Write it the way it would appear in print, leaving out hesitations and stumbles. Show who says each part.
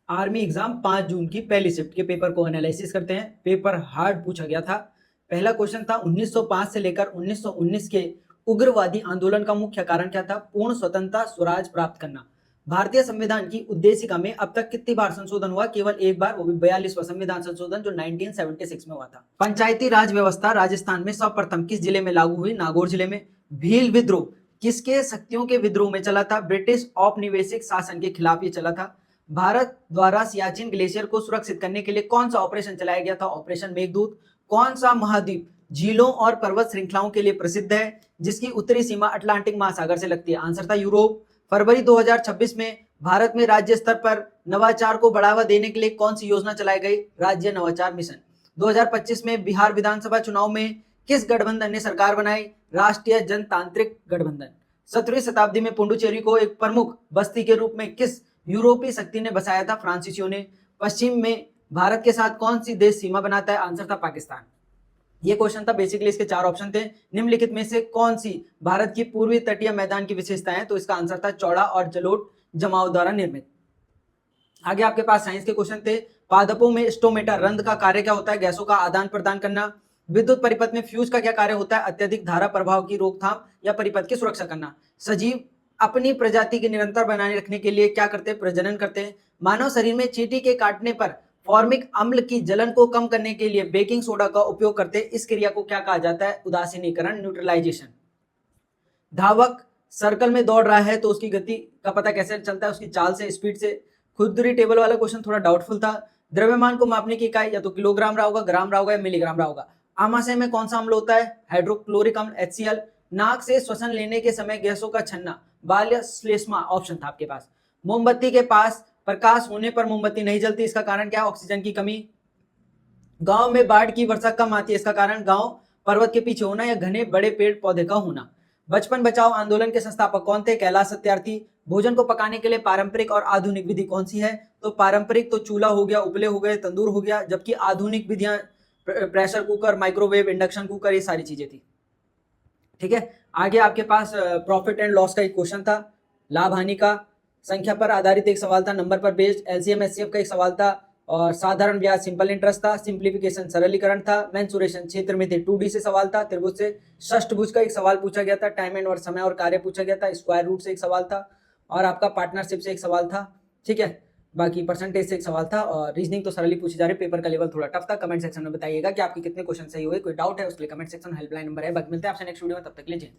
Speaker 1: Army exam 5 जून की पहली shift के पेपर को एनालिसिस करते हैं। पेपर हार्ड पूछा गया था। पहला क्वेश्चन था 1905 से लेकर 1919 के उग्रवादी आंदोलन का मुख्य कारण क्या था? पूर्ण स्वतंत्रता स्वराज प्राप्त करना। भारतीय संविधान की उद्देशिका में अब तक कितनी बार संशोधन हुआ? केवल एक बार, वो भी 42वां संविधान संशोधन जो 1976 में हुआ था। पंचायती राज व्यवस्था राजस्थान में सर्वप्रथम किस जिले में लागू हुई? नागौर जिले में। भील विद्रोह किसके शक्तियों के विद्रोह में चला था? ब्रिटिश औपनिवेशिक शासन के खिलाफ ये चला था। भारत द्वारा सियाचिन ग्लेशियर को सुरक्षित करने के लिए कौन सा ऑपरेशन चलाया गया था? ऑपरेशन मेघदूत। कौन सा महाद्वीप झीलों और पर्वत श्रृंखलाओं के लिए प्रसिद्ध है, जिसकी उत्तरी सीमा अटलांटिक महासागर से लगती है? आंसर था यूरोप। फरवरी 2026 में भारत में राज्य स्तर पर नवाचार को बढ़ावा देने के लिए कौन सी योजना चलाई गई? राज्य नवाचार मिशन। 2025 में बिहार विधानसभा चुनाव में किस गठबंधन ने सरकार बनाई? राष्ट्रीय जनतांत्रिक गठबंधन। 17वीं शताब्दी में पुडुचेरी को एक प्रमुख बस्ती के रूप में किस यूरोपीय शक्ति ने बसाया था? फ्रांसीसियों ने। पश्चिम में भारत के साथ कौन सी देश सीमा बनाता है? आंसर था पाकिस्तान। ये क्वेश्चन था। बेसिकली इसके 4 ऑप्शन थे। निम्नलिखित में से कौन सी भारत की पूर्वी तटीय मैदान की विशेषता है? तो इसका आंसर था चौड़ा और जलोढ़ जमाव द्वारा निर्मित। आगे आपके पास साइंस के क्वेश्चन थे। पादपों में स्टोमेटा रंध्र का कार्य क्या होता है? गैसों का आदान प्रदान करना। विद्युत परिपथ में फ्यूज का क्या कार्य होता है? अत्यधिक धारा प्रभाव की रोकथाम या परिपथ की सुरक्षा करना। सजीव अपनी प्रजाति के निरंतर बनाए रखने के लिए क्या करते हैं? प्रजनन करते हैं। मानव शरीर में चींटी के काटने पर फॉर्मिक अम्ल की जलन को कम करने के लिए बेकिंग सोडा का उपयोग करते हैं। इस क्रिया को क्या कहा जाता है? उदासीनीकरण, न्यूट्रलाइजेशन। धावक सर्कल में दौड़ रहा है तो उसकी गति का पता कैसे चलता है? उसकी चाल से, स्पीड से। खुरदरी टेबल वाला क्वेश्चन थोड़ा डाउटफुल था। द्रव्यमान को मापने की इकाई या तो किलोग्राम रहा होगा, ग्राम रहा होगा या मिलीग्राम रहा होगा। आमाशय में कौन सा अम्ल होता है? हाइड्रोक्लोरिक अम्ल, HCl। नाक से श्वसन लेने के समय गैसों का छन्ना, बाल्य श्लेष्मा ऑप्शन था आपके पास। मोमबत्ती के पास प्रकाश होने पर मोमबत्ती नहीं जलती, इसका कारण क्या? ऑक्सीजन की कमी। गांव में बाढ़ की वर्षा कम आती है, इसका कारण गांव पर्वत के पीछे होना या घने बड़े पेड़ पौधे का होना। बचपन बचाओ आंदोलन के संस्थापक कौन थे? कैलाश सत्यार्थी। भोजन को पकाने के लिए पारंपरिक और आधुनिक विधि कौन सी है? तो पारंपरिक तो चूल्हा हो गया, उपले हो गए, तंदूर हो गया, जबकि आधुनिक विधियां pressure cooker, microwave, induction cooker, ये सारी चीजें थी। ठीक है। आगे आपके पास प्रॉफिट एंड लॉस का एक क्वेश्चन था। लाभ हानि का। संख्या पर आधारित एक सवाल था। नंबर पर बेस्ड। LCM HCF का एक सवाल था। और साधारण ब्याज सिंपल इंटरेस्ट था। सिंप्लीफिकेशन सरलीकरण था। मेंसुरेशन क्षेत्र में थे 2D से सवाल था। त्रिभुज से षष्ठभुज का एक सवाल पूछा गया था। टाइम एंड और समय और कार्य पूछा गया था। स्क्वायर रूट से एक सवाल था और आपका पार्टनरशिप से एक सवाल था। ठीक है। बाकी परसेंटेज से एक सवाल था और रीजनिंग तो सरली पूछी जा रही। पेपर का लेवल थोड़ा टफ था। कमेंट सेक्शन में बताइएगा कि आपके कितने क्वेश्चन सही हुए। कोई डाउट है उसके लिए कमेंट सेक्शन हेल्पलाइन नंबर है। बाकी मिलते हैं आपसे नेक्स्ट वीडियो में, तब तक के लिए जय हिंद।